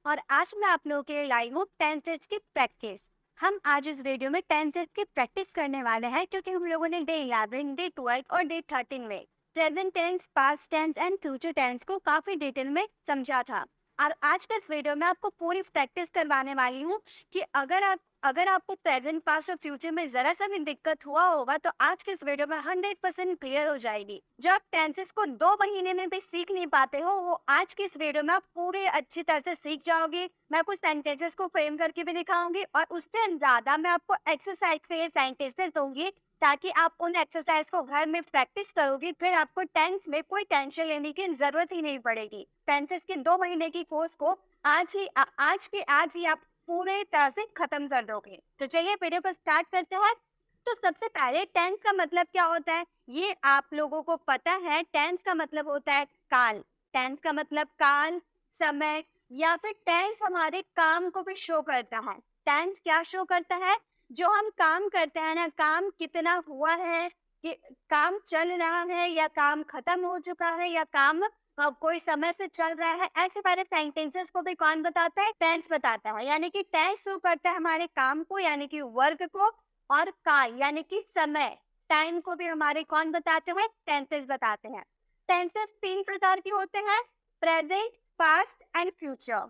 और आज मैं आप लोगों के लिए लाई हूँ टेंसेस की प्रैक्टिस। हम आज इस वीडियो में टेंसेस की प्रैक्टिस करने वाले हैं क्योंकि हम लोगों ने डे 11, डे 12 और डे 13 में present tense, past tense and future tense को काफी डिटेल में समझा था। और आज के इस वीडियो में आपको पूरी प्रैक्टिस करवाने वाली हूँ कि अगर आपको प्रेजेंट, पास्ट और फ्यूचर में जरा सा भी दिक्कत हुआ होगा तो आज के इस वीडियो में 100% क्लियर हो जाएगी। जो आप टेंसेस को 2 महीने में भी सीख नहीं पाते हो, वो आज की इस वीडियो में आप पूरे अच्छी तरह से सीख जाओगे। मैं कुछ सेंटेंसेस को फ्रेम करके भी दिखाऊंगी और उससे ज्यादा मैं आपको एक्सरसाइज के लिए सेंटेंसेस दूंगी ताकि आप उन एक्सरसाइज को घर में प्रैक्टिस करोगे, फिर आपको टेंस में कोई टेंशन लेने की जरूरत ही नहीं पड़ेगी। टेंसेस के 2 महीने की कोर्स को आज ही आप पूरे तरह से खत्म कर दोगे। तो चलिए वीडियो को स्टार्ट करते हैं। तो सबसे पहले टेंस का मतलब क्या होता है, ये आप लोगों को पता है। टेंस का मतलब होता है काल। टेंस का मतलब काल, समय, या फिर टेंस हमारे काम को भी शो करता है। टेंस क्या शो करता है? जो हम काम करते हैं ना, काम कितना हुआ है, कि काम चल रहा है या काम खत्म हो चुका है या काम कोई समय से चल रहा है, ऐसे सारे सेंटेंसेस को भी कौन बताता है? टेंस बताता है। यानी कि टेंस शो करता है हमारे काम को, यानी कि वर्क को, और काल यानी कि समय, टाइम को भी हमारे कौन बताते हैं? टेंसेस बताते हैं। टेंसेस 3 प्रकार के होते हैं: present, past and future.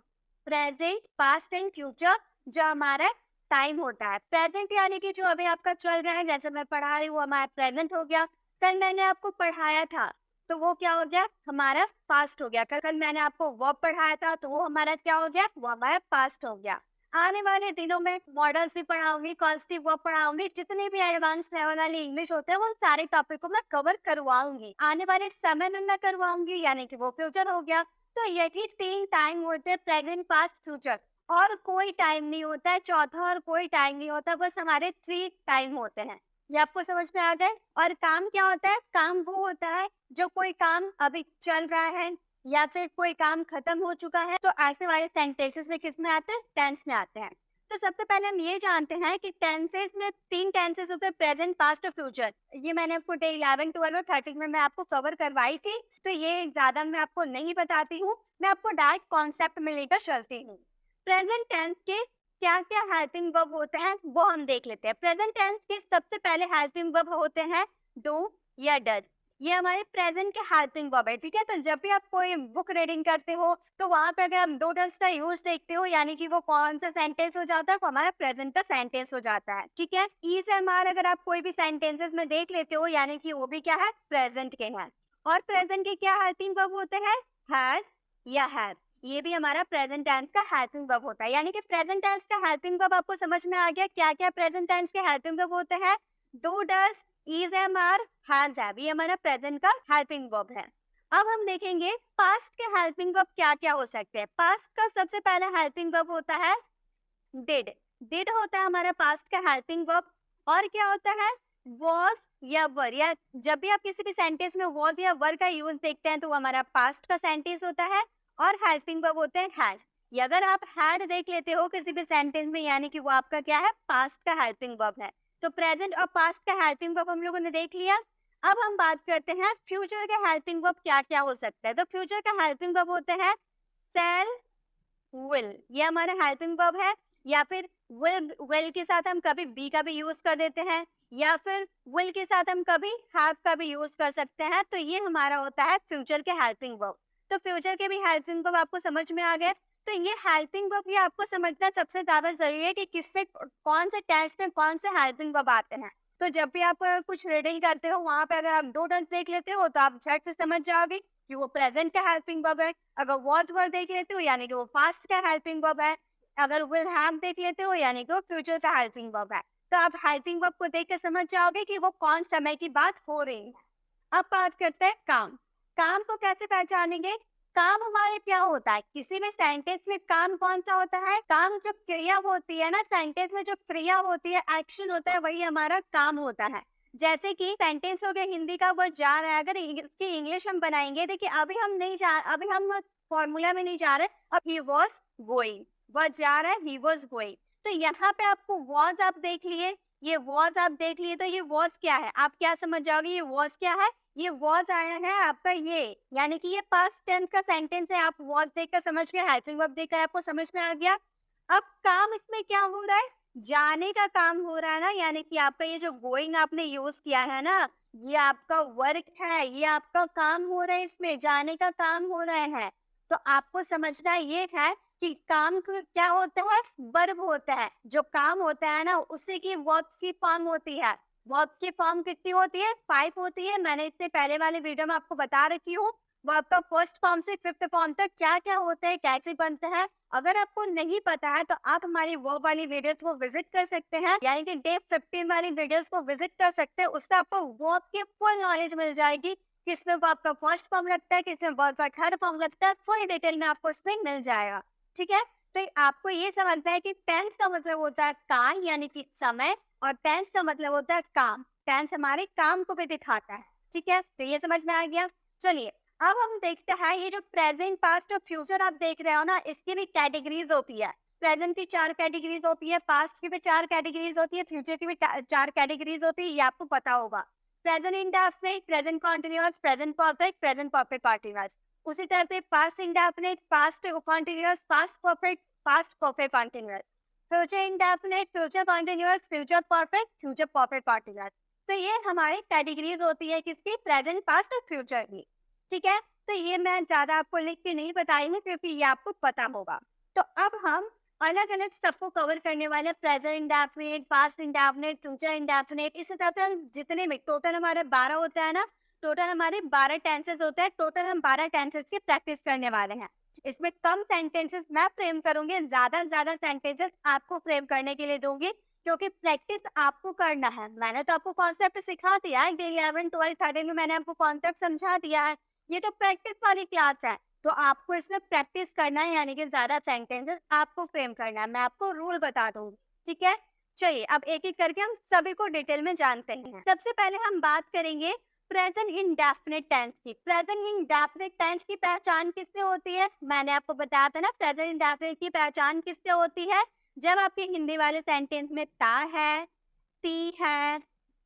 Present, past and future जो हमारा टाइम होता है। प्रेजेंट यानी कि जो अभी आपका चल रहा है, जैसे मैं पढ़ा रही हूँ, हमारा प्रेजेंट हो गया। कल मैंने आपको पढ़ाया था तो वो क्या हो गया? हमारा पास्ट हो गया। कल मैंने आपको वर्ब पढ़ाया था तो वो हमारा क्या हो गया? वो हमारा पास्ट हो गया। आने वाले दिनों में मॉडल्स भी पढ़ाऊंगी, कॉन्स्टिव वर्ब पढ़ाऊंगी, जितने भी एडवांस लेवल वाले इंग्लिश होते हैं वो सारे टॉपिक को मैं कवर करवाऊंगी। आने वाले समय में मैं करवाऊंगी, यानी कि वो फ्यूचर हो गया। तो यही 3 टाइम होते हैं: प्रेजेंट, पास्ट, फ्यूचर। और कोई टाइम नहीं होता है चौथा, और कोई टाइम नहीं होता, बस हमारे 3 टाइम होते हैं। ये आपको समझ में आ गए? और काम क्या होता है? काम वो होता है जो कोई काम अभी चल रहा है या फिर कोई काम खत्म हो चुका है। तो ऐसे वाले सेंटेंसेस में किस में आते हैं? टेंस में आते हैं। तो सबसे पहले हम ये जानते हैं कि टेंसेस में 3 टेंसेस होते हैं: प्रेजेंट, पास्ट और फ्यूचर। ये मैंने आपको डे 11, 12 और 13 में मैं आपको कवर करवाई थी, तो ये ज्यादा मैं आपको नहीं बताती हूँ। मैं आपको डायरेक्ट कॉन्सेप्ट में लेकर चलती हूँ। प्रेजेंट टेंस के क्या क्या हेल्पिंग वर्ब होते हैं वो हम देख लेते हैं। प्रेजेंट टेंस के सबसे पहले हेल्पिंग वर्ब होते हैं डू या डज। ये हमारे प्रेजेंट के हेल्पिंग वर्ब है, ठीक है। तो जब भी आप कोई बुक रीडिंग करते हो तो वहां पे अगर आप डू डज का यूज देखते हो, यानी कि वो कौन सा सेंटेंस हो जाता है? वो हमारा प्रेजेंट का सेंटेंस हो जाता है, ठीक है। ई से एम आर अगर आप कोई भी सेंटेंसेस में देख लेते हो, यानी कि वो भी क्या है? प्रेजेंट के हैं। और प्रेजेंट के क्या हेल्पिंग वर्ब होते हैं? हैज या हैव। ये भी हमारा प्रेजेंट टेंस का हेल्पिंग वर्ब होता है। यानी कि प्रेजेंट टेंस का हेल्पिंग वर्ब आपको समझ में आ गया क्या क्या प्रेजेंट टेंस के हेल्पिंग वर्ब होते हैं? Do, does, is, am are, has, have. ये हमारा प्रेजेंट का हेल्पिंग वर्ब है। अब हम देखेंगे पास्ट के हेल्पिंग वर्ब क्या क्या हो सकते हैं। पास्ट का सबसे पहला हेल्पिंग वर्ब होता है डिड। डिड होता है हमारा पास्ट का हेल्पिंग वर्ब। और क्या होता है? वॉज या वर। या जब भी आप किसी भी सेंटेंस में वॉज या वर का यूज देखते हैं तो वो हमारा पास्ट का सेंटेंस होता है। और हेल्पिंग वर्ब होते हैं हैड। या अगर आप हैड देख लेते हो किसी भी सेंटेंस में, यानी कि वो आपका क्या है? पास्ट का हेल्पिंग वर्ब है। तो प्रेजेंट और पास्ट का हेल्पिंग वर्ब हम लोगों ने देख लिया। अब हम बात करते हैं फ्यूचर का हेल्पिंग वर्ब क्या क्या हो सकता है। तो फ्यूचर का हेल्पिंग वर्ब होते हैं सेल, विल। ये हमारा हेल्पिंग वर्ब है। या फिर विल के साथ हम कभी बी का भी यूज कर देते हैं, या फिर विल के साथ हम कभी हैव का भी यूज कर सकते हैं। तो ये हमारा होता है फ्यूचर के हेल्पिंग वर्ब। तो फ्यूचर के भी हेल्पिंग वर्ब आपको समझ में आ गए। तो ये हेल्पिंग वर्ब ये आपको समझना सबसे ज्यादा जरूरी है कि किसमें, कौन से टेंस में कौन से हेल्पिंग वर्ब आते हैं। तो जब भी आप कुछ रीडिंग करते हो वहां पे अगर आप दो टेंस देख लेते हो तो आप झट से समझ जाओगे कि वो प्रेजेंट का हेल्पिंग वर्ब है। अगर वॉज वर देख लेते हो यानी कि वो पास्ट का हेल्पिंग वर्ब है। अगर विल हैव देख लेते हो यानी कि वो फ्यूचर का हेल्पिंग वर्ब है। तो आप हेल्पिंग वर्ब को देख के समझ जाओगे कि वो कौन समय की बात हो रही है। अब बात करते हैं काम। काम को कैसे पहचानेंगे? काम हमारे क्या होता है? किसी भी सेंटेंस में काम कौन सा होता है? काम जो क्रिया होती है ना, सेंटेंस में जो क्रिया होती है, एक्शन होता है, वही हमारा काम होता है। जैसे कि सेंटेंस हो गया हिंदी का, वो जा रहा है। अगर इसकी इंग्लिश हम बनाएंगे, देखिए अभी हम फॉर्मूला में नहीं जा रहे। अब ही वॉज गोइंग, वह जा रहा है, ही वॉज गोइंग। तो यहाँ पे आपको वॉज आप देख लिए, ये वॉज आप देख लिए, तो ये वॉज क्या है? आप क्या समझ जाओगे? ये वॉज क्या है? ये वॉज आया है आपका ये, यानी कि ये पास्ट टेंस का सेंटेंस है। आप वॉज देखकर समझ गए, हेल्पिंग वर्ब देखकर आपको समझ में आ गया। अब काम इसमें क्या हो रहा है? जाने का काम हो रहा है ना, यानी कि आपका ये जो गोइंग आपने यूज किया है ना, ये आपका वर्क है, ये आपका काम हो रहा है, इसमें जाने का काम हो रहा है। तो आपको समझना ये है कि काम क्या होता है? वर्ब होता है। जो काम होता है ना, उसी की वर्ब्स की फॉर्म होती है। वर्ब्स की फॉर्म कितनी होती है? 5 होती है। मैंने इससे पहले वाले वीडियो में आपको बता रखी हूँ। वर्ब का फर्स्ट फॉर्म से फिफ्थ फॉर्म तक क्या क्या होता है, कैसे बनता है। अगर आपको नहीं पता है तो आप हमारी वर्ब वाली वीडियोस को विजिट कर सकते हैं, यानी कि डे 15 वाली वीडियोस को विजिट कर सकते हैं। उससे आपको वर्ब की फुल नॉलेज मिल जाएगी, किसमें वर्ब का फर्स्ट फॉर्म लगता है, किसमें वर्ब का थर्ड फॉर्म लगता है, फुल डिटेल में आपको इसमें मिल जाएगा। ठीक है, तो आपको ये समझना है कि टेंस का मतलब होता है काल, यानी कि समय, और टेंस का मतलब होता है काम। टेंस हमारे काम को भी दिखाता है। ठीक है, तो ये समझ में आ गया। चलिए अब हम देखते हैं, ये जो प्रेजेंट, पास्ट और फ्यूचर आप देख रहे हो ना, इसकी भी कैटेगरीज होती है। प्रेजेंट की 4 कैटेगरीज होती है, पास्ट की भी 4 कैटेगरीज होती है, फ्यूचर की भी 4 कैटेगरीज होती है, ये आपको पता होगा। Present indefinite, present continuous, present perfect, present perfect continuous. उसी तरह से past indefinite, past continuous, past perfect, past perfect continuous. Future indefinite, future continuous, future perfect, future perfect continuous. तो ये हमारी कैटेगरीज होती है किसकी? प्रेजेंट, पास्ट और फ्यूचर की। ठीक है, तो ये मैं ज्यादा आपको लिख के नहीं बताई हूँ क्योंकि ये आपको पता होगा। तो अब हम अलग अलग सबको कवर करने वाले, present indefinite, past indefinite, future indefinite, इसी तरह से हम जितने भी टोटल हमारे 12 होता है ना, टोटल हमारे 12 टेंसेस होते हैं। टोटल हम 12 टेंसेस की प्रैक्टिस करने वाले हैं। इसमें कम सेंटेंसेस मैं फ्रेम करूंगी, ज्यादा से ज्यादा सेंटेंसेस आपको फ्रेम करने के लिए दूंगी, क्योंकि प्रैक्टिस आपको करना है। मैंने तो आपको कॉन्सेप्ट सिखा दिया है, डे 11, 12, 13 में मैंने आपको कॉन्सेप्ट समझा दिया है। ये तो प्रैक्टिस वाली क्लास है, तो आपको इसमें प्रैक्टिस करना है, यानी कि ज्यादा सेंटेंसेस आपको फ्रेम करना है। मैं आपको रूल बता दूंगी। ठीक है, चलिए अब एक एक करके हम सभी को डिटेल में जानते हैं। सबसे पहले हम बात करेंगे प्रेजेंट इंडेफिनिट टेंस की। प्रेजेंट इंडेफिनिट टेंस की पहचान किससे होती है? मैंने आपको बताया था ना, प्रेजेंट इंडेफिनिट की पहचान किससे होती है? जब आपके हिंदी वाले सेंटेंस में ता है, ती है,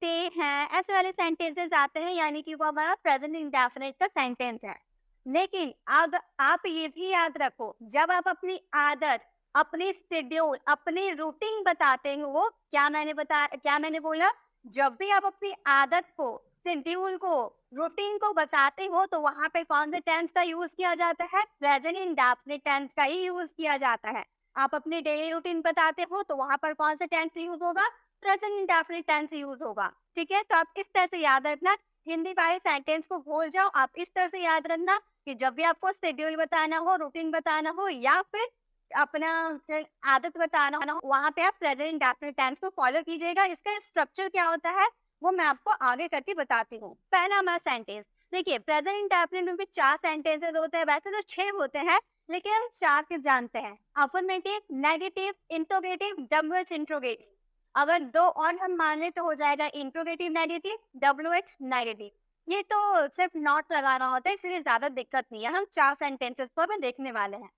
ते हैं, ऐसे वाले सेंटेंसेस आते हैं, यानी कि वो हमारा प्रेजेंट इंडेफिनिट का सेंटेंस है। लेकिन अब आप ये भी याद रखो, जब आप अपनी आदत, अपनी शेड्यूल, अपनी रूटीन बताते हो, क्या मैंने बोला? जब भी आप अपनी आदत को, शेड्यूल को, रूटीन को बताते हो, तो वहां पे कौन से टेंस का यूज किया जाता है? प्रेजेंट इंडेफिनिट टेंस का ही यूज किया जाता है। आप अपनी डेली रूटीन बताते हो, तो वहां पर कौन सा टेंस यूज होगा? प्रेजेंट इंडेफिनिट टेंस यूज होगा। ठीक है, तो आप इस तरह से याद रखना। हिंदी वाले सेंटेंस को भूल जाओ, आप इस तरह से याद रखना कि जब भी आपको शेड्यूल बताना हो, रूटीन बताना हो, या फिर अपना आदत बताना हो, वहां पे आप प्रेजेंट इंडेफिनिट टेंस को फॉलो कीजिएगा। इसका स्ट्रक्चर क्या होता है वो मैं आपको आगे करके बताती हूँ। पहला हमारा सेंटेंस देखिए, प्रेजेंट इंडेफिनिट में भी 4 सेंटेंसेस होते हैं, वैसे तो 6 होते हैं, लेकिन हम 4 के जानते हैं। Affirmative, negative, interrogative, WH interrogative. अगर 2 और हम मान ले तो हो जाएगा इंट्रोगेटिव नेगेटिव, डब्ल्यूएच नेगेटिव। ये तो सिर्फ नॉट लगाना होता है, इसलिए ज्यादा दिक्कत नहीं है। हम 4 सेंटेंसेस को हमें देखने वाले हैं।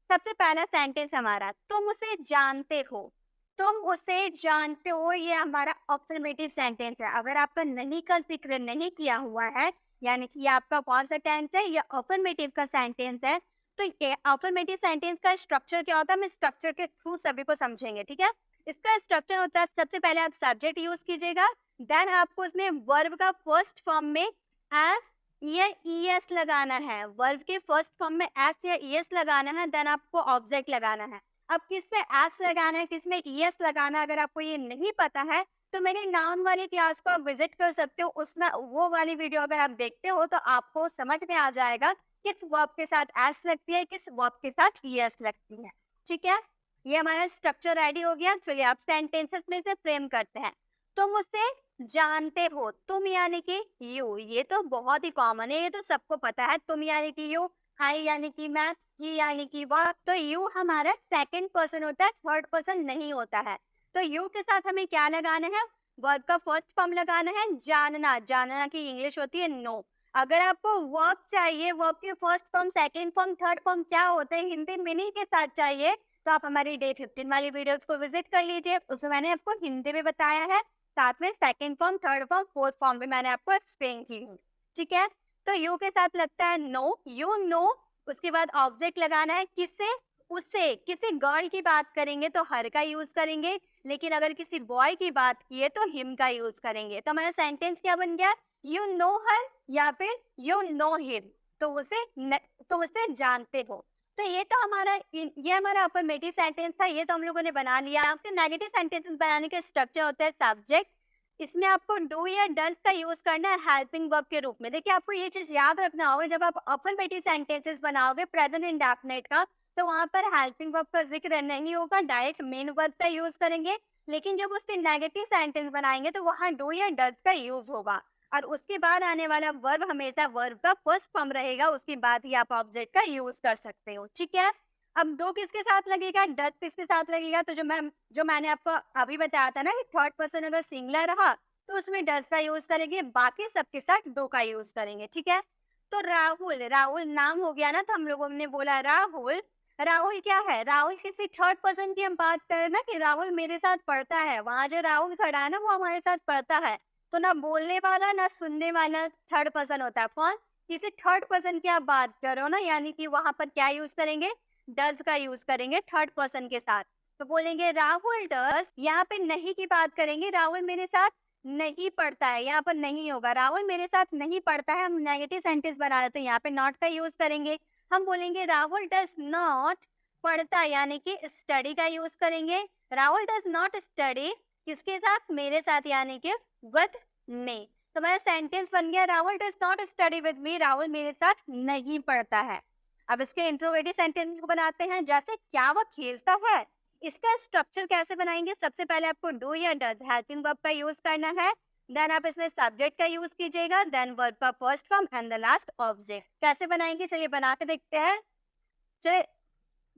सबसे पहला सेंटेंस हमारा, तुम उसे जानते हो। तुम उसे जानते हो, ये हमारा अफर्मेटिव सेंटेंस है। अगर आपका नहीं का जिक्र नहीं किया हुआ है, यानी कि आपका कौन सा टेंस है? ये अफर्मेटिव का सेंटेंस है। तो ये अफर्मेटिव सेंटेंस का स्ट्रक्चर क्या होता है? हम स्ट्रक्चर के थ्रू सभी को समझेंगे। ठीक है, इसका स्ट्रक्चर होता है, सबसे पहले आप सब्जेक्ट यूज कीजिएगा, देन आपको इसमें वर्ब का फर्स्ट फॉर्म में एस या ईएस लगाना है। वर्ब के फर्स्ट फॉर्म में एस या ईएस लगाना है, देन आपको ऑब्जेक्ट लगाना है। अब किसमें एस लगाना है, किसमें ईएस लगाना है, अगर आपको ये नहीं पता है तो मेरी नाउन वाली क्लास को आप विजिट कर सकते हो। उसमें वो वाली वीडियो अगर आप देखते हो तो आपको समझ में आ जाएगा किस वर्ब के साथ एस लगती है, किस वर्ब के साथ ईएस लगती है। ठीक है, ये हमारा स्ट्रक्चर रेडी हो गया। चलिए आप सेंटेंसेस में से फ्रेम करते हैं। तुम उसे जानते हो, तुम यानी कि यू, ये तो बहुत ही कॉमन है, ये तो सबको पता है। तुम यानी कि यू, आई यानी कि मैं, ही यानी कि वह। तो यू हमारा सेकंड पर्सन होता है, थर्ड पर्सन नहीं होता है। तो यू के साथ हमें क्या लगाना है? वर्ब का फर्स्ट फॉर्म लगाना है, जानना। जानना की इंग्लिश होती है नो। अगर आपको वर्ब चाहिए, वर्ब के first form, second form, third form क्या होते हैं हिंदी मीनिंग के साथ चाहिए, तो आप हमारी डे 15 वाली वीडियोस को विजिट कर लीजिए। उसमें मैंने आपको हिंदी में बताया है, साथ में second form, third form, fourth form भी मैंने आपको एक्सप्लेन की हूँ। ठीक है। तो यू के साथ लगता है नो, यू नो, उसके बाद ऑब्जेक्ट लगाना है किससे, उससे। किसी गर्ल की बात करेंगे तो हर का यूज करेंगे, लेकिन अगर किसी बॉय की बात की है तो हिम का यूज करेंगे। तो हमारा सेंटेंस क्या बन गया, यू नो हर या फिर यू नो हिम, तो उसे जानते हो। तो ये तो ये हमारा अफर्मेटिव सेंटेंस था, ये तो हम लोगों ने बना लिया। आपके नेगेटिव सेंटेंसेस बनाने का स्ट्रक्चर होता है सब्जेक्ट, इसमें आपको डू या डज का यूज करना है हेल्पिंग वर्ब के रूप में। देखिए आपको ये चीज याद रखना होगा, जब आप अफर्मेटिव सेंटेंसेस बनाओगे प्रेजेंट इंडेफिनिट का, तो वहां पर हेल्पिंग वर्ब का जिक्र नहीं होगा, डायरेक्ट मेन वर्ब का यूज करेंगे। लेकिन जब उसके नेगेटिव सेंटेंस बनाएंगे तो वहां डू या डज का यूज होगा, और उसके बाद आने वाला वर्ब हमेशा वर्ब का फर्स्ट फॉर्म रहेगा, उसके बाद ही आप ऑब्जेक्ट का यूज कर सकते हो। ठीक है। अब डू किसके साथ लगेगा, डज किसके साथ लगेगा, तो जो मैंने आपको अभी बताया था ना कि थर्ड पर्सन अगर सिंगुलर रहा तो उसमें डज का यूज करेंगे, बाकी सबके साथ डू का यूज करेंगे। ठीक है। तो राहुल, राहुल नाम हो गया ना, तो हम लोगों ने बोला राहुल। राहुल क्या है, राहुल किसी थर्ड पर्सन की हम बात करें ना कि राहुल मेरे साथ पढ़ता है, वहां जो राहुल खड़ा है ना वो हमारे साथ पढ़ता है, तो ना बोलने वाला ना सुनने वाला थर्ड पर्सन होता है। कौन, किसी थर्ड पर्सन की आप बात कर रहे हो ना, यानी कि वहां पर क्या यूज करेंगे, डज का यूज करेंगे थर्ड पर्सन के साथ। तो बोलेंगे राहुल डज, यहाँ पे नहीं की बात करेंगे, राहुल मेरे साथ नहीं पढ़ता है, यहाँ पर नहीं होगा, राहुल मेरे साथ नहीं पढ़ता है, हम नेगेटिव सेंटेंस बना रहे, तो यहाँ पे नॉट का यूज करेंगे। हम बोलेंगे राहुल डज नॉट पढ़ता, यानी कि स्टडी का यूज करेंगे। राहुल डज नॉट स्टडी किसके साथ, मेरे साथ, यानी कि विद मी। तो हमारा सेंटेंस बन गया Rahul does not study with me, Rahul मेरे साथ नहीं पढ़ता है। अब इसके इंट्रोगेटिव सेंटेंस को बनाते हैं, जैसे क्या वह खेलता है। इसका स्ट्रक्चर कैसे बनाएंगे, सबसे पहले आपको डू या डज हेल्पिंग वर्ब का यूज करना है, देन आप इसमें सब्जेक्ट का यूज कीजिएगा, देन वर्ब का first form and the last object. कैसे बनाएंगे, चलिए बना के देखते हैं। चलिए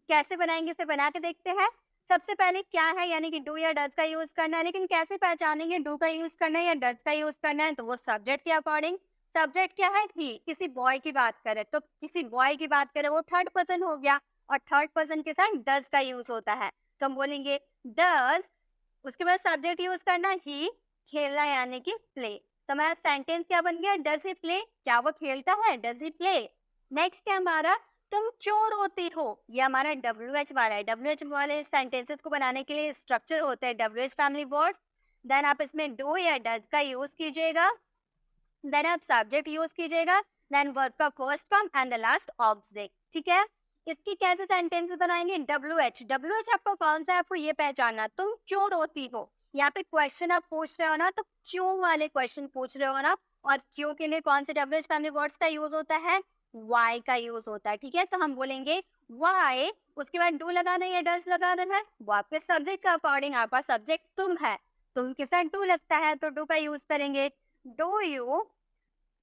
कैसे बनाएंगे इसे बना के देखते हैं। सबसे पहले क्या है, यानी कि डू या डज का यूज करना है, लेकिन कैसे पहचानेंगे डू का यूज करना है या डज का यूज करना है, तो वो सब्जेक्ट के अकॉर्डिंग। सब्जेक्ट क्या है, ही, किसी बॉय की बात करें तो किसी बॉय की बात करें वो थर्ड पर्सन हो गया, और थर्ड पर्सन के साथ डज का यूज होता है, तो हम बोलेंगे डज, उसके बाद सब्जेक्ट यूज करना ही, खेलना यानी कि प्ले। तो हमारा सेंटेंस क्या बन गया, डज ही प्ले, क्या वो खेलता है, डज ही प्ले। नेक्स्ट है हमारा तुम चोर होती हो, ये हमारा WH वाला है। WH वाले सेंटेंसेस को बनाने के लिए स्ट्रक्चर होते हैं WH फैमिली वर्ड, देन आप इसमें डू या डज का यूज कीजिएगा, देन आप सब्जेक्ट यूज कीजिएगा, देन वर्ब का first form and the last object. ठीक है। इसकी कैसे सेंटेंसेस बनाएंगे, WH आपको कौन सा है, आपको ये पहचानना, तुम चोर होती हो, यहाँ पे क्वेश्चन आप पूछ रहे हो ना, तो क्यों वाले क्वेश्चन पूछ रहे हो ना, और क्यों के लिए कौन से WH फैमिली वर्ड्स का यूज होता है, वाई का यूज होता है। ठीक है। तो हम बोलेंगे वाई, उसके बाद डू लगाना है या डज लगाना है, वो आपके सब्जेक्ट का अकॉर्डिंग, आपका सब्जेक्ट तुम है, तुम के साथ डू लगता है तो डू का यूज करेंगे। डू यू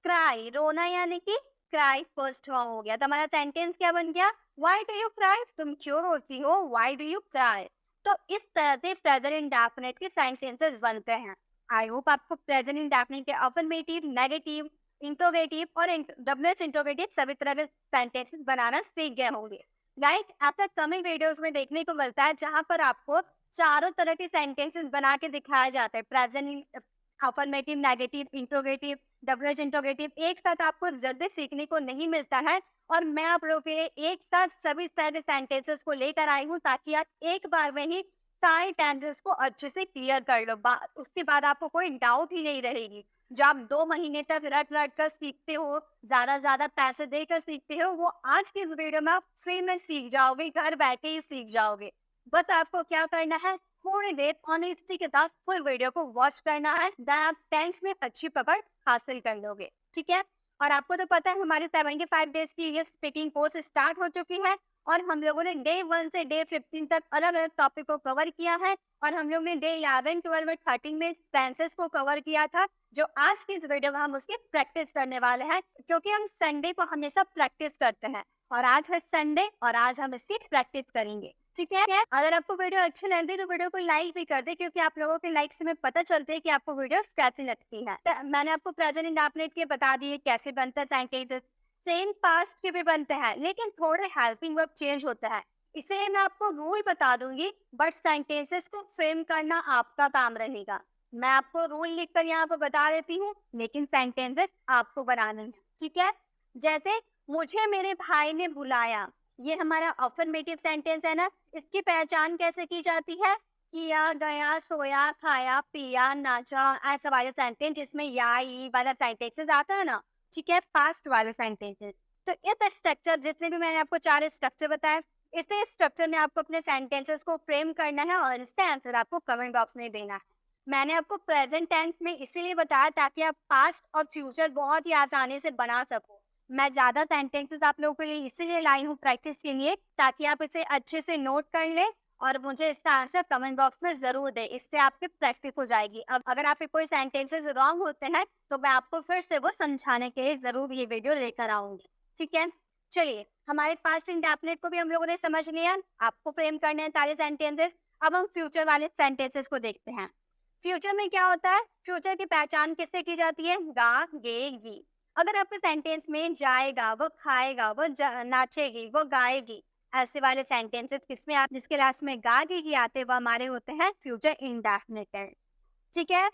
क्राई, रोना यानी कि क्राई फर्स्ट फॉर्म हो गया, तो हमारा सेंटेंस क्या बन गया, व्हाई डू यू क्राई, तुम क्यों रोती हो, व्हाई डू यू क्राई। तो इस तरह से प्रेजेंट इंडेफिनिट के सेंटेंसेस बनते हैं। आई होप आपको प्रेजेंट इंडेफिनिट के अफर्मेटिव, नेगेटिव, इंट्रोगेटिव और WH इंट्रोगेटिव सभी तरह के सेंटेंसेस बनाना सीख गए होंगे। गाइस, आपका कमिंग वीडियोस में देखने को मिलता है जहां पर आपको चारों तरह के सेंटेंसेस बना के दिखाया जाता है, present, affirmative, negative, interrogative, WH interrogative, एक साथ आपको जल्दी सीखने को नहीं मिलता है, और मैं आप लोगों के लिए एक साथ सभी तरह के सेंटेंसेस को लेकर आई हूँ, ताकि आप एक बार में ही सारे टेंसेस को अच्छे से क्लियर कर लो, उसके बाद आपको कोई डाउट ही नहीं रहेगी। जो आप 2 महीने तक रट रट कर सीखते हो, ज्यादा पैसे देकर सीखते हो, वो आज की इस वीडियो में आप फ्री में सीख जाओगे, घर बैठे ही सीख जाओगे। बस आपको क्या करना है, थोड़ी देर ऑनेस्टी के साथ फुल वीडियो को वॉच करना है, देन आप टेंस में अच्छी पकड़ हासिल कर लोगे। ठीक है। और आपको तो पता है हमारी 75 डेज की ये स्पीकिंग कोर्स स्टार्ट हो चुकी है, और हम लोगों ने डे 1 से डे 15 तक अलग अलग टॉपिक को कवर किया है, और हम लोग ने डे 11, 12 और 13 में टेंसेस को कवर किया था, जो आज की इस वीडियो में हम उसकी प्रैक्टिस करने वाले हैं, क्योंकि हम संडे को हमेशा प्रैक्टिस करते हैं, और आज है संडे और आज हम इसकी प्रैक्टिस करेंगे। ठीक है। अगर आपको वीडियो अच्छी लग रही है तो वीडियो को लाइक भी कर दे, क्योंकि आप लोगों के लाइक से हमें पता चलता है कि आपको वीडियो कैसी लगती है। तो मैंने आपको प्रेजेंट इंडेफिनिट के बता दिए कैसे बनता है सेंटेंसेस, सेम पास्ट के भी बनते हैं, लेकिन थोड़े हेल्पिंग वर्ब चेंज होता है, इसलिए मैं आपको रूल बता दूंगी, बट सेंटेंसेस को फ्रेम करना आपका काम रहेगा। मैं आपको रूल लिखकर यहाँ पर बता देती हूँ, लेकिन सेंटेंसेस आपको बनाने हैं, ठीक है। जैसे मुझे मेरे भाई ने बुलाया, ये हमारा अफर्मेटिव सेंटेंस है ना। इसकी पहचान कैसे की जाती है? किया, गया, सोया, खाया, पिया, नाचा, ऐसा वाले सेंटेंस जिसमें या ई वाला सेंटेंसेस आता है ना, ठीक है, पास्ट वाले सेंटेंसेस। तो इस स्ट्रक्चर, जितने भी मैंने आपको 4 स्ट्रक्चर बताए, इसे स्ट्रक्चर में आपको अपने सेंटेंसेस को फ्रेम करना है और इसका आंसर आपको कमेंट बॉक्स में देना है। मैंने आपको प्रेजेंट टेंस में इसीलिए बताया ताकि आप पास्ट और फ्यूचर बहुत ही आसानी से बना सको। मैं ज्यादा सेंटेंसेस आप लोगों के लिए इसीलिए लाई हूँ प्रैक्टिस के लिए, ताकि आप इसे अच्छे से नोट कर लें और मुझे इसका आंसर कमेंट बॉक्स में जरूर दें। इससे आपकी प्रैक्टिस हो जाएगी। अब अगर आपके कोई सेंटेंसेस रॉन्ग होते हैं तो मैं आपको फिर से वो समझाने के लिए जरूर ये वीडियो लेकर आऊंगी, ठीक है। चलिए, हमारे पास्ट इंडेफिनिट को भी हम लोगों ने समझ लिया, आपको फ्रेम करने हैं सारे सेंटेंसेस। अब हम फ्यूचर वाले सेंटेंसेस को देखते हैं। फ्यूचर में क्या होता है? फ्यूचर की पहचान किससे की जाती है? गा, गे, गी। अगर आपके सेंटेंस में जाएगा, वो खाएगा, वो नाचेगी, वो गाएगी, ऐसे वाले सेंटेंसेस किसमें आते, जिसके लास्ट में गा, गे, गी आते, वो हमारे होते हैं फ्यूचर इंडेफिनिट टेंस, ठीक है।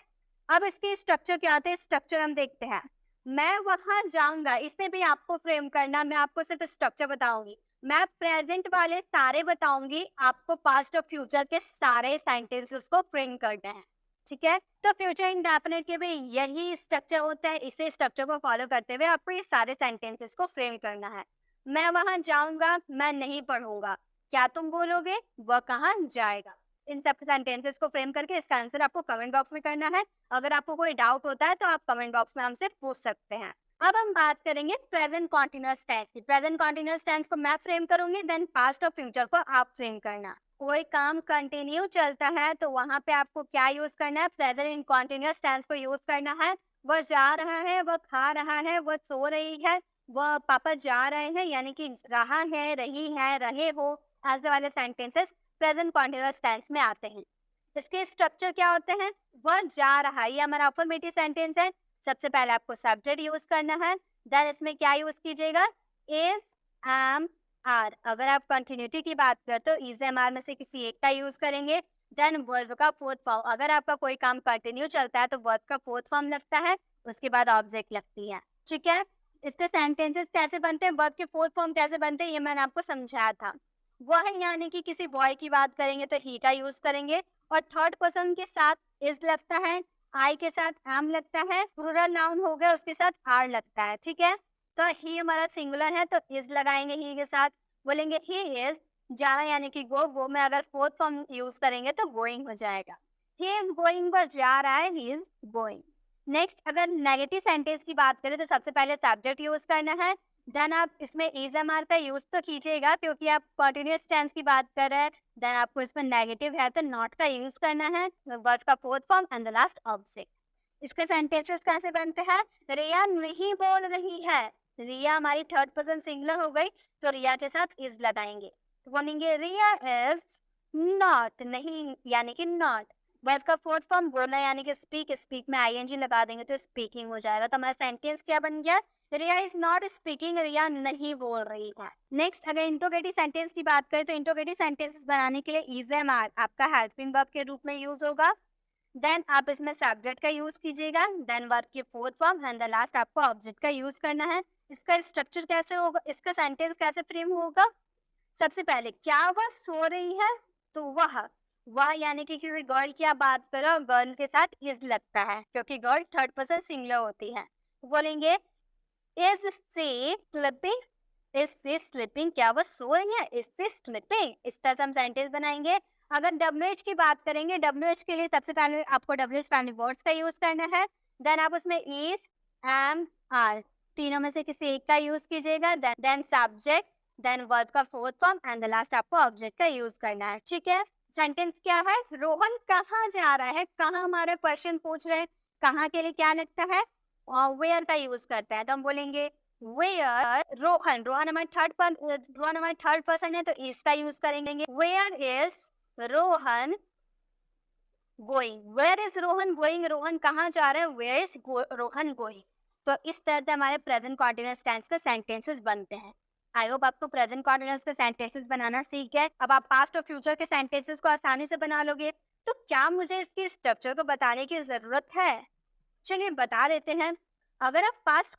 अब इसके स्ट्रक्चर क्या आते हैं? स्ट्रक्चर हम देखते हैं। मैं वहां जाऊंगा, इसे भी आपको फ्रेम करना, मैं आपको सिर्फ स्ट्रक्चर बताऊंगी। मैं प्रेजेंट वाले सारे बताऊंगी, आपको पास्ट और फ्यूचर के सारे सेंटेंसेस को फ्रेम करना है, ठीक है। तो फ्यूचर इंडेफिनिट के भी यही स्ट्रक्चर होता है। इसे स्ट्रक्चर को फॉलो करते हुए आपको ये सारे सेंटेंसेस को फ्रेम करना है। मैं वहां जाऊंगा, मैं नहीं पढ़ूंगा, क्या तुम बोलोगे? वह कहाँ जाएगा। इन सब सेंटेंसेस को फ्रेम करके इसका आंसर आपको कमेंट बॉक्स में करना है। अगर आपको कोई डाउट होता है तो आप कमेंट बॉक्स में हमसे पूछ सकते हैं। अब हम बात करेंगे प्रेजेंट कॉन्टिन्यूअस टेंस की। प्रेजेंट कॉन्टिन्यूअस टेंस को मैं फ्रेम करूंगी, देन पास्ट और फ्यूचर को आप फ्रेम करना। कोई काम कंटिन्यू चलता है तो वहां पे आपको क्या यूज करना है? प्रेजेंट कॉन्टिन्यूअस टेंस को यूज करना है। वह जा रहा है, वह खा रहा है, वह सो रही है, वह पापा जा रहे हैं, यानी कि रहा है, रही है, रहे हो, ऐसे वाले सेंटेंसेस प्रेजेंट कॉन्टिन्यूअस टेंस में आते हैं। इसके स्ट्रक्चर क्या होते हैं? वह जा रहा है, ये हमारा अफर्मेटिव सेंटेंस है। सबसे पहले आपको सब्जेक्ट यूज करना है, देन इसमें क्या यूज कीजिएगा? Is, am, are. अगर आप कंटिन्यूटी की बात करते हो इज, एम, आर में से किसी एक का यूज करेंगे। देन वर्ब का फोर्थ फॉर्म, अगर आपका कोई काम कंटिन्यू चलता है तो वर्ब का फोर्थ फॉर्म लगता है, उसके बाद ऑब्जेक्ट लगती है, ठीक है। इसके सेंटेंसेस कैसे बनते हैं, वर्ब के फोर्थ फॉर्म कैसे बनते हैं, ये मैंने आपको समझाया था। वह यानी कि किसी बॉय की बात करेंगे तो ही का यूज करेंगे, और थर्ड पर्सन के साथ इज लगता है, आई के साथ एम लगता है, प्लूरल नाउन हो गया उसके साथ आर लगता है, ठीक है। तो ही हमारा सिंगुलर है तो इज लगाएंगे ही के साथ, बोलेंगे ही इज, जाना यानी कि गो में अगर फोर्थ फॉर्म यूज करेंगे तो गोइंग हो जाएगा। ही इज गोइंग, वह जा रहा है, ही इज गोइंग। नेक्स्ट, अगर नेगेटिव सेंटेंस की बात करें तो सबसे पहले सब्जेक्ट यूज करना है। देन आप इसमें इज, एम, आर का यूज तो कीजिएगा क्योंकि आप कंटिन्यूअस टेंस की बात कर रहे हैं। देन आपको इसमें नेगेटिव है तो नॉट का यूज करना है, वर्ब का fourth form and the last object. इसके सेंटेंसेस कैसे बनते हैं? रिया नहीं बोल रही है, रिया हमारी थर्ड पर्सन सिंगुलर हो गई तो रिया के साथ इज लगाएंगे, तो बोलेंगे रिया इज नॉट, नहीं यानी कि नॉट। वर्ब का फोर्थ फॉर्म बोलना यानी कि स्पीक, स्पीक में आईएनजी लगा देंगे तो स्पीकिंग हो जाएगा। तो हमारा सेंटेंस क्या बन गया? रिया इज नॉट स्पीकिंग, रिया नहीं बोल रही है। नेक्स्ट, अगर इंट्रोगेटिव सेंटेंस की बात करें तो इंट्रोगेटिव सेंटेंसेस बनाने के लिए इज, एम, आर आपका हेल्पिंग वर्ब के रूप में यूज होगा। देन आप इसमें सब्जेक्ट का यूज कीजिएगा, देन वर्ब के fourth form and the last आपको ऑब्जेक्ट का यूज करना है। इसका स्ट्रक्चर कैसे होगा, इसका सेंटेंस कैसे फ्रेम होगा? सबसे पहले क्या वह सो रही है, तो वह यानी कि किसी गर्ल की आप बात करो, गर्ल के साथ इज लगता है क्योंकि गर्ल थर्ड पर्सन सिंगुलर होती है, तो बोलेंगे is she sleeping, is she sleeping, क्या वह सो रही है, इज सी स्लीपिंग। इस तरह से हम सेंटेंस बनाएंगे। अगर WH की बात करेंगे, WH के लिए सबसे पहले आपको WH फैमिली वर्ड्स का यूज करना है। देन आप उसमें इज, एम, आर तीनों में से किसी एक का यूज कीजिएगा, देन सब्जेक्ट, देन वर्ब का fourth form and the last आपको ऑब्जेक्ट का यूज करना है, ठीक है। सेंटेंस क्या है? रोहन कहाँ जा रहा है, कहाँ हमारे क्वेश्चन पूछ रहे हैं, कहाँ के लिए क्या लगता है? और वेयर का यूज करता है, तो हम बोलेंगे वेयर रोहन, रोहन हमारे थर्ड पर्सन है तो इसका यूज करेंगे। Where is Rohan going, where is Rohan going, Rohan कहाँ जा रहे हैं, वेयर इज रोहन गोइंग। तो इस तरह से हमारे प्रेजेंट कॉन्टिन्यूअस टेंस के सेंटेंसेस बनते हैं। आई होप आपको प्रेजेंट कॉन्टिन्यूअस के सेंटेंसेस बनाना सीख गए। अब आप पास्ट और फ्यूचर के सेंटेंसेस को आसानी से बना लोगे। तो क्या मुझे इसकी स्ट्रक्चर को बताने की जरूरत है? चलिए बता देते हैं। अगर आप पास्ट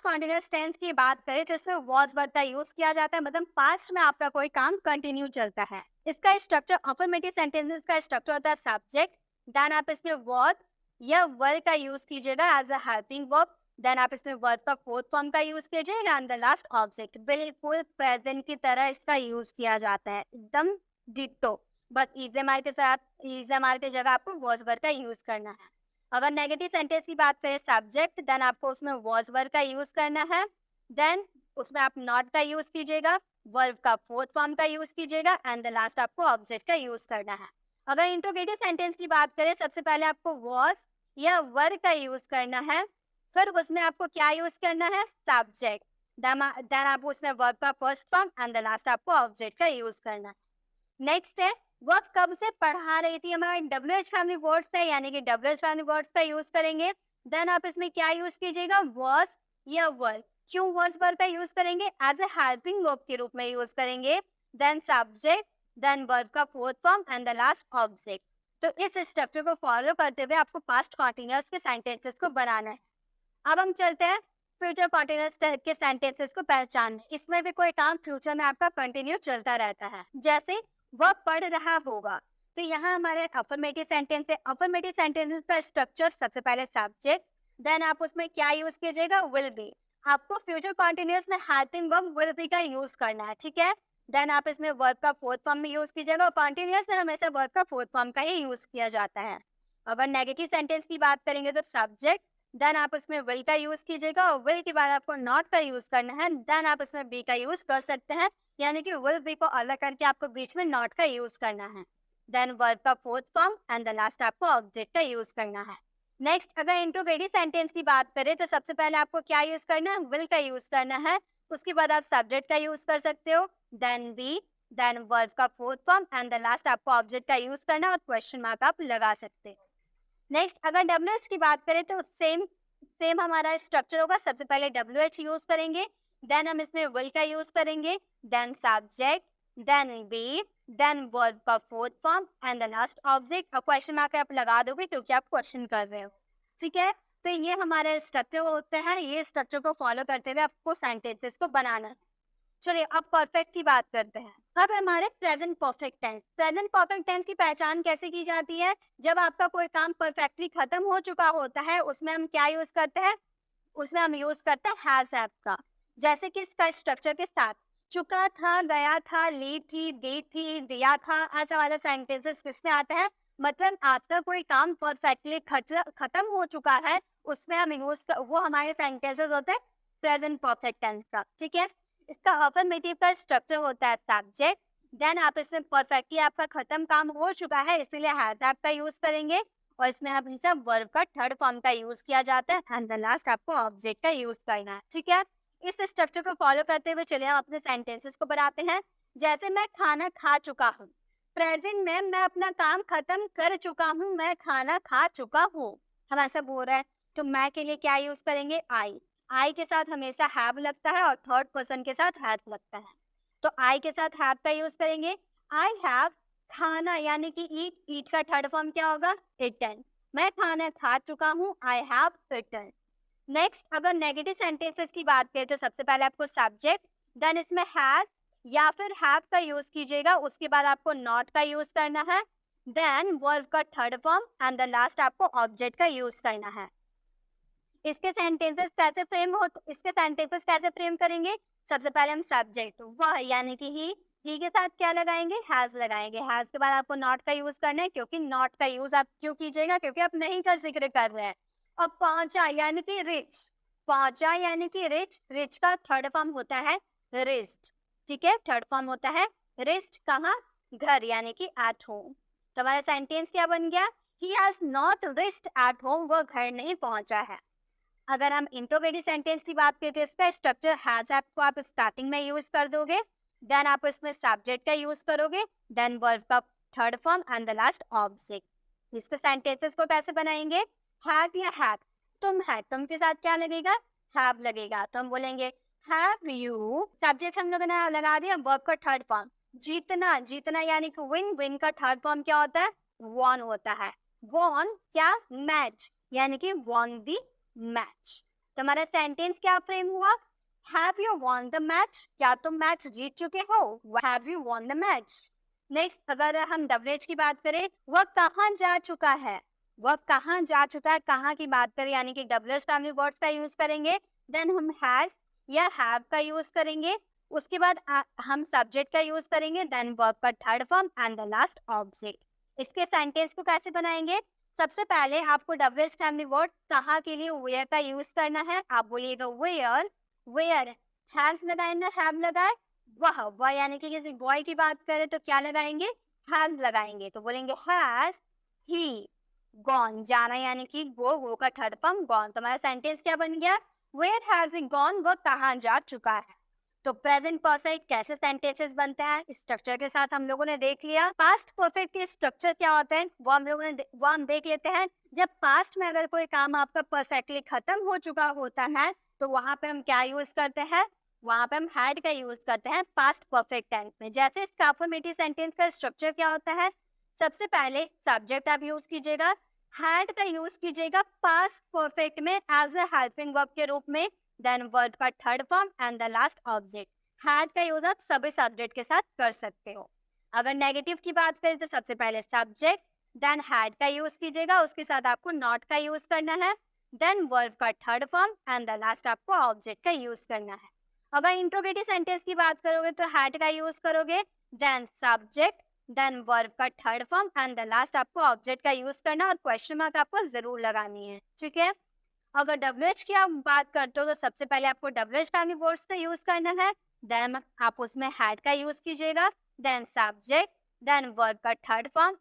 कॉन्टिन्यूअस टेंस की बात करें तो इसमें was वर्ब का यूज किया जाता है, मतलब पास्ट में आपका कोई काम कंटिन्यू चलता है। इसका स्ट्रक्चर अफर्मेटिव सेंटेंसेस का स्ट्रक्चर होता है सब्जेक्ट, देन आप इसमें was या वर का यूज कीजिएगा as a helping verb, then आप इसमें वर्ब का फोर्थ फॉर्म का यूज कीजिएगा एंड द लास्ट ऑब्जेक्ट। बिल्कुल प्रेजेंट की तरह इसका यूज किया जाता है, एकदम डिट्टो। बस इजेमार के साथ इजेमार की जगह आपको was वर्ब का यूज करना है। अगर नेगेटिव सेंटेंस की बात करें सब्जेक्ट, देन आपको उसमें was वर्ब का यूज करना है, देन उसमें आप नॉट का यूज कीजिएगा, वर्ब का फोर्थ फॉर्म का यूज कीजिएगा एंड द लास्ट आपको ऑब्जेक्ट का यूज करना है। अगर इंट्रोगेटिव सेंटेंस की बात करें, सबसे पहले आपको was या वर्ब का यूज करना है, फिर उसमें आपको क्या यूज करना है, सब्जेक्ट, देन आप उसमें वर्ब का first form and the last आपको ऑब्जेक्ट का यूज करना है। नेक्स्ट है वह कब से पढ़ा रही थी, हमारे WH फैमिली वर्ड्स है, यानी कि WH फैमिली वर्ड्स का यूज करेंगे। देन आप इसमें क्या यूज कीजिएगा, was या वर्ब। क्यों was वर्ब का यूज करेंगे, एज ए हेल्पिंग वर्ब के रूप में यूज करेंगे, देन सब्जेक्ट, देन वर्ब का fourth form and the last object. तो इस स्ट्रक्चर को फॉलो करते हुए आपको पास्ट कॉन्टिन्यूअस के सेंटेंसेस को बनाना है। अब हम चलते हैं फ्यूचर कॉन्टिन्यूअस के सेंटेंसेस को पहचानने। इसमें भी कोई काम फ्यूचर में आपका कंटिन्यू चलता रहता है, जैसे वह पढ़ रहा होगा। तो यहाँ हमारे अफर्मेटिव सेंटेंस है। अफर्मेटिव सेंटेंसेस का स्ट्रक्चर सबसे पहले सब्जेक्ट, देन आप उसमें क्या यूज कीजिएगा, विल बी। आपको फ्यूचर कॉन्टिन्यूअस में हेल्पिंग वर्ब विल बी का यूज करना है, ठीक है। देन आप इसमें वर्ब का फोर्थ फॉर्म में यूज कीजिएगा, और कॉन्टिन्यूअस में हमेशा वर्ब का फोर्थ फॉर्म का ही यूज किया जाता है। अगर नेगेटिव सेंटेंस की बात करेंगे तो सब्जेक्ट, देन आप उसमें विल का यूज कीजिएगा, और विल के बाद आपको नॉट का यूज करना है, देन आप इसमें बी का यूज कर सकते हैं, यानी कि विल बी को अलग करके आपको बीच में नॉट का यूज करना है। देन वर्ब का fourth form and the last आपको ऑब्जेक्ट का यूज करना है। नेक्स्ट, अगर इंट्रोगेटिव सेंटेंस की बात करें तो सबसे पहले आपको क्या यूज करना है, विल का यूज करना है। उसके बाद आप सब्जेक्ट का यूज कर सकते हो, देन बी, देन वर्ब का fourth form and the last आपको ऑब्जेक्ट का यूज करना है, और क्वेश्चन मार्क आप लगा सकते हो। नेक्स्ट, अगर WH की बात करें तो सेम हमारा स्ट्रक्चर होगा। सबसे पहले WH यूज करेंगे, देन हम इसमें विल का यूज करेंगे, then subject, then be, then verb का fourth form and the last object, और क्वेश्चन मार्क आप लगा दोगे क्योंकि आप क्वेश्चन कर रहे हो, ठीक है। तो ये हमारे स्ट्रक्चर होते हैं। ये स्ट्रक्चर को फॉलो करते हुए आपको सेंटेंसेस को बनाना है। चलिए अब परफेक्ट की बात करते हैं। अब हमारे present perfect tense. Present perfect tense की पहचान कैसे की जाती है, जब आपका कोई काम परफेक्टली खत्म हो चुका होता है, उसमें हम क्या यूज करते हैं, उसमें हम यूज करते हैं हैज हैव का। जैसे कि इसका स्ट्रक्चर के साथ चुका था, गया था, ली थी, दी थी, दिया था, ऐसा वाला सेंटेंसेस किसमें आते हैं, मतलब आपका कोई काम परफेक्टली खत्म हो चुका है, उसमें हम वो हमारे सेंटेंसेस होते हैं प्रेजेंट परफेक्ट टेंस का, ठीक है। इसका अफर्मेटिव का स्ट्रक्चर होता है सब्जेक्ट, देन आप इसमें परफेक्टली आपका खत्म काम हो चुका है इसीलिए हैज हैव का यूज करेंगे, और इसमें हमेशा वर्ब का थर्ड फॉर्म का यूज किया जाता है, एंड द लास्ट आपको ऑब्जेक्ट का यूज करना है, ठीक है। इस स्ट्रक्चर को फॉलो करते हुए चलिए हम अपने सेंटेंसेस को बनाते हैं। जैसे मैं खाना खा चुका हूँ, प्रेजेंट में मैं अपना काम खत्म कर चुका हूँ, मैं खाना खा चुका हूँ, हम ऐसा बोल रहे हैं। तो मैं के लिए क्या यूज करेंगे, आई के साथ हमेशा हैव लगता है और थर्ड पर्सन के साथ हैव लगता है, तो आई के साथ हैव का यूज करेंगे। आई हैव खाना, यानी कि ईट का थर्ड फॉर्म क्या होगा, इटन। मैं खाना खा चुका हूँ, आई हैव इटन। नेक्स्ट, अगर नेगेटिव सेंटेंसेस की बात करें तो सबसे पहले आपको सब्जेक्ट, देन इसमें हैज या फिर हैव का यूज कीजिएगा, उसके बाद आपको नॉट का यूज करना है, देन वर्ब का third form and the last आपको ऑब्जेक्ट का यूज करना है। इसके सेंटेंसेस कैसे फ्रेम करेंगे, सबसे पहले हम सब्जेक्ट वह यानी कि ही के साथ क्या लगाएंगे, हैज लगाएंगे। हैज के बाद आपको नॉट का यूज करना है, क्योंकि नॉट का यूज आप क्यों कीजिएगा, क्योंकि आप नहीं का जिक्र कर रहे हैं। अब पहुंचा यानी कि रिच, पहुंचा यानी कि रिच, रिच का थर्ड फॉर्म होता है रिस्ट, ठीक है, थर्ड फॉर्म होता है रिस्ट, कहाँ, घर यानी कि एट होम। तो हमारा सेंटेंस क्या बन गया, he has not wrist at home, वह घर नहीं पहुंचा है। अगर हम इंट्रोगेटिव सेंटेंस की बात करें तो इसका स्ट्रक्चर हैज हैव को आप स्टार्टिंग में यूज कर दोगे, देन आप इसमें सब्जेक्ट का यूज करोगे, देन वर्ब का third form and the last object. इसके सेंटेंसेस को कैसे बनाएंगे, हैव या हैव, तुम है, तुम के साथ क्या लगेगा, हैव लगेगा, तो हम बोलेंगे हैव यू, सब्जेक्ट हम लोगों ने लगा दिया, वर्ब का थर्ड फॉर्म। जीतना, जीतना यानी कि विन, विन का थर्ड फॉर्म क्या होता है, won होता है। won क्या? मैच, यानी कि won the मैच। तो हमारा सेंटेंस क्या फ्रेम हुआ? Have you won the match? क्या तुम मैच जीत चुके हो? Have you won the match? Next, अगर हम WH की बात करें, वह कहाँ जा चुका है? वह कहाँ जा चुका है, कहाँ की बात करें, यानी कि WH फैमिली वर्ड्स का यूज करेंगे। देन हम हैज या हैव का यूज करेंगे। उसके बाद हम सब्जेक्ट का यूज करेंगे, देन वर्ब का third form and the last object. इसके सेंटेंस को कैसे बनाएंगे? सबसे पहले आपको WH फैमिली वर्ड कहाँ के लिए वेयर का यूज करना है। आप बोलिएगा वेयर, वेयर हैज लगाए ना हैव लगाए, वह यानी कि किसी बॉय की बात करें तो क्या लगाएंगे? हैज लगाएंगे। तो बोलेंगे हैज ही गॉन, जाना यानी कि गो का थर्ड फॉर्म गॉन। तो हमारा सेंटेंस क्या बन गया? वेयर हैज ही गॉन, वह कहाँ जा चुका है। तो प्रेजेंट परफेक्ट कैसे सेंटेंसेस बनते हैं, स्ट्रक्चर के साथ हम लोगों ने देख लिया। पास्ट परफेक्ट के स्ट्रक्चर क्या होते हैं वो हम देख लेते हैं। जब पास्ट में अगर कोई काम आपका परफेक्टली खत्म हो चुका होता है तो वहां पे हम क्या यूज करते हैं? वहां पे हम हैड का यूज करते हैं पास्ट परफेक्ट टेंस में। जैसे इसका अफर्मेटिव सेंटेंस का स्ट्रक्चर क्या होता है? सबसे पहले सब्जेक्ट आप यूज कीजिएगा, हैड का यूज कीजिएगा पास्ट परफेक्ट में एज अ हेल्पिंग वर्ब के रूप में, देन वर्ब का third form and the last object. Had का यूज आप सभी सब्जेक्ट के साथ कर सकते हो। अगर नेगेटिव की बात करें तो सबसे पहले सब्जेक्ट, देन हैड का यूज कीजिएगा, उसके साथ आपको नॉट का यूज करना है, देन वर्ब का third form and the last आपको ऑब्जेक्ट का यूज करना है। अगर इंट्रोगेटिव सेंटेंस की बात करोगे तो हैड का यूज करोगे, देन सब्जेक्ट, देन वर्ब का third form and the last आपको ऑब्जेक्ट का यूज करना और क्वेश्चन मार्क आपको जरूर लगानी है, ठीक है। अगर WH की आप बात करते हो तो सबसे पहले आपको WH फैमिली वर्ड्स का यूज करना है, देन आप उसमें हैड का यूज कीजिएगा, देन सब्जेक्ट, देन वर्ब का थर्ड फॉर्म,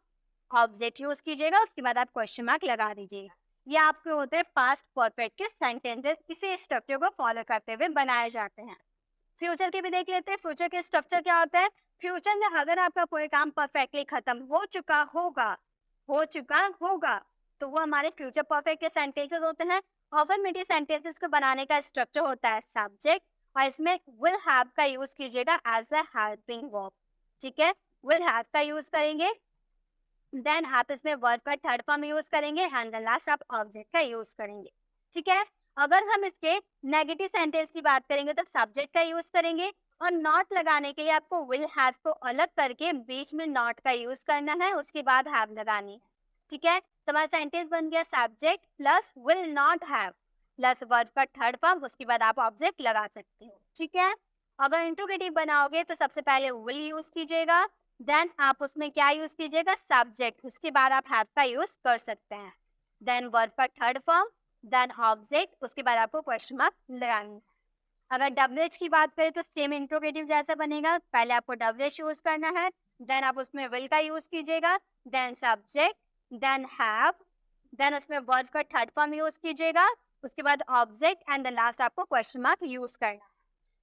ऑब्जेक्ट यूज कीजिएगा, उसके बाद आप क्वेश्चन मार्क लगा दीजिएगा। ये आपके होते हैं पास्ट परफेक्ट के सेंटेंसेस। इसी स्ट्रक्चर को फॉलो करते हुए बनाए जाते हैं। फ्यूचर के भी देख लेते हैं, फ्यूचर के स्ट्रक्चर क्या होता है। फ्यूचर में अगर आपका कोई काम परफेक्टली खत्म हो चुका होगा तो वो हमारे फ्यूचर परफेक्ट के सेंटेंसेस होते हैं। अफर्मेटिव सेंटेंसेस को बनाने का स्ट्रक्चर होता है सब्जेक्ट, और इसमें विल हैव का यूज कीजिएगा एज अ हेल्पिंग वर्ब, ठीक है। विल हैव का यूज करेंगे, देन आप इसमें वर्ब का थर्ड फॉर्म यूज करेंगे एंड द लास्ट आप ऑब्जेक्ट का यूज करेंगे, ठीक है। अगर हम इसके नेगेटिव सेंटेंस की बात करेंगे तो सब्जेक्ट का यूज करेंगे, और नॉट लगाने के लिए आपको विल हैव को अलग करके बीच में नॉट का यूज करना है, उसके बाद हैव लगानी है, ठीक है। तो हमारा सेंटेंस बन गया subject plus will not have plus verb का थर्ड फॉर्म, उसके बाद आप ऑब्जेक्ट लगा सकते हो, ठीक है। अगर इंट्रोगेटिव बनाओगे तो सबसे पहले विल यूज कीजिएगा, देन आप उसमें क्या यूज कीजिएगा? सब्जेक्ट, उसके बाद आप हैव का यूज कर सकते हैं, देन वर्ब का थर्ड फॉर्म, देन ऑब्जेक्ट, उसके बाद आपको क्वेश्चन मार्क लगाना है। अगर WH की बात करें तो सेम इंट्रोगेटिव जैसा बनेगा, पहले आपको WH यूज करना है, देन आप उसमें विल का यूज कीजिएगा, then subject, then have, then उसमें वर्ब का थर्ड फॉर्म यूज कीजिएगा, उसके बाद ऑब्जेक्ट एंड द लास्ट आपको क्वेश्चन मार्क यूज करना है।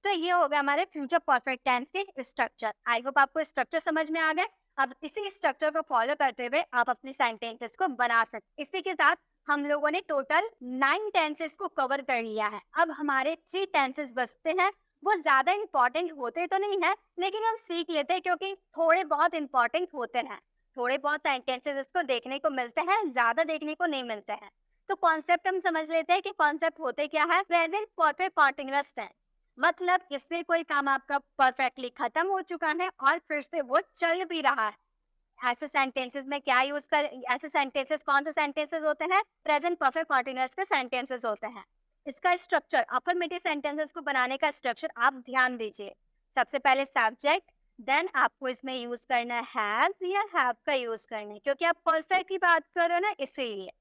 तो ये हो गया हमारे फ्यूचर परफेक्ट टेंस के स्ट्रक्चर। आई होप आपको स्ट्रक्चर समझ में आ गए। अब इसी स्ट्रक्चर को फॉलो करते हुए आप अपनी सेंटेंसेस को बना सकते। इसी के साथ हम लोगों ने टोटल 9 टेंसेस को कवर कर लिया है। अब हमारे 3 टेंसेस बचते हैं। वो ज्यादा इंपॉर्टेंट होते तो नहीं है, लेकिन हम सीख लेते हैं क्योंकि थोड़े बहुत इंपॉर्टेंट होते हैं। थोड़े बहुत सेंटेंसेस इसको देखने को मिलते हैं, ज्यादा देखने को नहीं मिलते हैं। तो कॉन्सेप्ट हम समझ लेते हैं कि कॉन्सेप्ट होते क्या है। प्रेजेंट परफेक्ट कॉन्टिन्यूअस टेंस मतलब इसमें कोई काम आपका परफेक्टली खत्म हो चुका है और फिर से वो चल भी रहा है। ऐसे सेंटेंसेस में क्या यूज कर, ऐसे सेंटेंसेस कौन से सेंटेंसेस होते हैं? प्रेजेंट परफेक्ट कॉन्टिन्यूअस के सेंटेंसेस होते हैं। इसका स्ट्रक्चर, अफर्मेटिव सेंटेंसेस को बनाने का स्ट्रक्चर आप ध्यान दीजिए। सबसे पहले सब्जेक्ट, देन आपको इसमें यूज करना है हैज या हैव का यूज करना है, क्योंकि आप परफेक्ट की बात कर रहे हो ना, इसीलिए।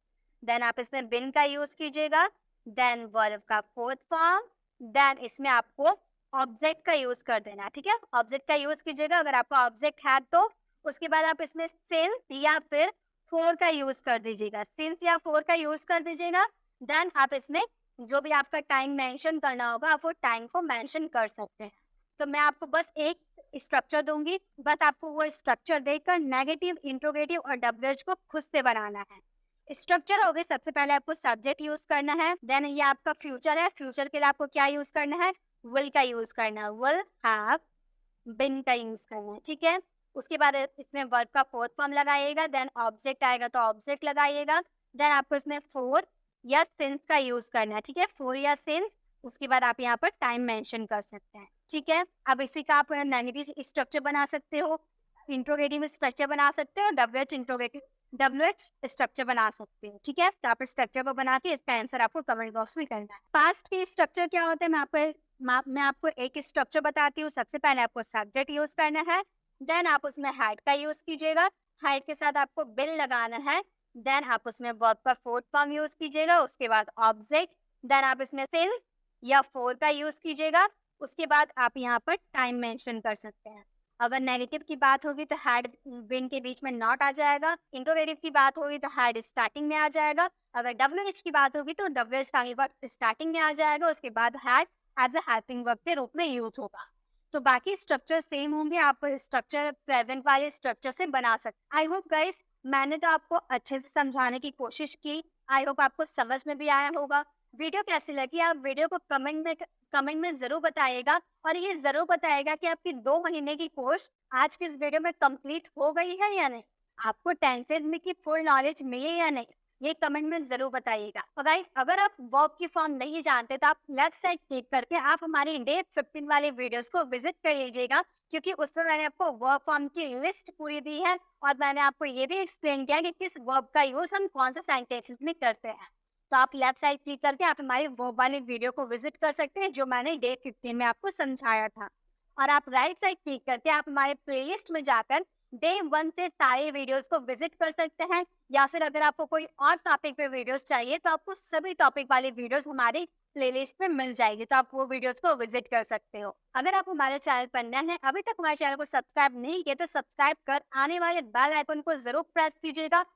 देन आप इसमें बिन का यूज कीजिएगा, देन वर्ब का फोर्थ फॉर्म, देन इसमें आपको ऑब्जेक्ट का यूज कर देना, ठीक है। ऑब्जेक्ट का यूज कीजिएगा अगर आपका ऑब्जेक्ट है तो। उसके बाद आप इसमें सिंस या फिर फोर का यूज कर दीजिएगा, सिंस या फोर का यूज कर दीजिएगा। देन आप इसमें जो भी आपका टाइम मेंशन करना होगा आप वो टाइम को मेंशन कर सकते हैं। तो मैं आपको बस एक स्ट्रक्चर दूंगी, बस आपको वो स्ट्रक्चर देखकर नेगेटिव, इंट्रोगेटिव और WH को खुद से बनाना है। स्ट्रक्चर हो गए, सबसे पहले आपको सब्जेक्ट यूज करना है, देन ये आपका फ्यूचर है। फ्यूचर के लिए आपको क्या यूज करना है? विल का यूज करना है, विल हैव बिन का यूज करना है, ठीक है। उसके बाद इसमें वर्ब का फोर्थ फॉर्म लगाइएगा, देन ऑब्जेक्ट आएगा तो ऑब्जेक्ट लगाइएगा, देन आपको इसमें फोर या सिंस का यूज करना है, ठीक है, फोर या सिंस। उसके बाद आप यहाँ पर टाइम मेंशन कर सकते हैं, ठीक है। अब इसी का आप नेगेटिव स्ट्रक्चर बना सकते हो, इंट्रोगेटिव स्ट्रक्चर बना सकते हो, WH स्ट्रक्चर बना सकते हो, ठीक है। तो आप स्ट्रक्चर को बना के इसका आंसर आपको कमेंट बॉक्स में करना है। पास्ट के स्ट्रक्चर क्या होता है, मैं आपको एक स्ट्रक्चर बताती हूँ। सबसे पहले आपको सब्जेक्ट यूज करना है, देन आप उसमें हैड का यूज कीजिएगा, हैड के साथ आपको बिल लगाना है, देन आप उसमें वर्ब का फोर्थ फॉर्म यूज कीजिएगा, उसके बाद ऑब्जेक्ट, देन आप इसमें सिंस या फोर का यूज कीजिएगा, उसके बाद आप यहाँ पर टाइम मेंशन कर सकते हैं। अगर नेगेटिव की बात होगी तो हैड बिन के बीच में नॉट आ जाएगा, इंट्रोगेटिव की बात होगी तो हैड स्टार्टिंग में आ जाएगा, अगर WH की बात होगी तो WH का वर्ब स्टार्टिंग में आ जाएगा, उसके बाद had as a helping verb के रूप में यूज होगा। तो बाकी स्ट्रक्चर सेम होंगे, आप स्ट्रक्चर प्रेजेंट वाले स्ट्रक्चर से बना सकते। आई होप गाइस मैंने तो आपको अच्छे से समझाने की कोशिश की, आई होप आपको समझ में भी आया होगा। वीडियो कैसी लगी आप वीडियो को कमेंट में जरूर बताइएगा, और ये जरूर बताइएगा कि आपकी 2 महीने की कोर्स आज की इस वीडियो में कंप्लीट हो गई है या नहीं, आपको टेंसेज में की फुल नॉलेज मिली या नहीं, ये कमेंट में जरूर बताइएगा। और गाइस अगर आप वर्ब की फॉर्म नहीं जानते तो आप लेफ्ट साइड क्लिक करके आप हमारी डे 15 वाले वीडियोस को विजिट कर लीजिएगा, क्योंकि उसमें मैंने आपको वर्ब फॉर्म की लिस्ट पूरी दी है, और मैंने आपको ये भी एक्सप्लेन किया कि किस वर्ब का यूज हम कौन से सेंटेंसेस में करते हैं। तो आप लेफ्ट साइड क्लिक करके आप हमारी वर्ब वाले वीडियो को विजिट कर सकते हैं, जो मैंने डे 15 में आपको समझाया था। और आप राइट साइड क्लिक करके आप हमारे प्लेलिस्ट में जाकर डे 1 से सारे वीडियोस को विजिट कर सकते हैं, या फिर अगर आपको कोई और टॉपिक पे वीडियोस चाहिए तो आपको सभी टॉपिक वाले वीडियोस हमारे प्लेलिस्ट में मिल जाएगी, तो आप वो वीडियोस को विजिट कर सकते हो। अगर आप हमारे चैनल पर नए हैं, अभी तक हमारे चैनल को सब्सक्राइब नहीं किया तो सब्सक्राइब कर आने वाले बेल आइकन को जरूर प्रेस कीजिएगा,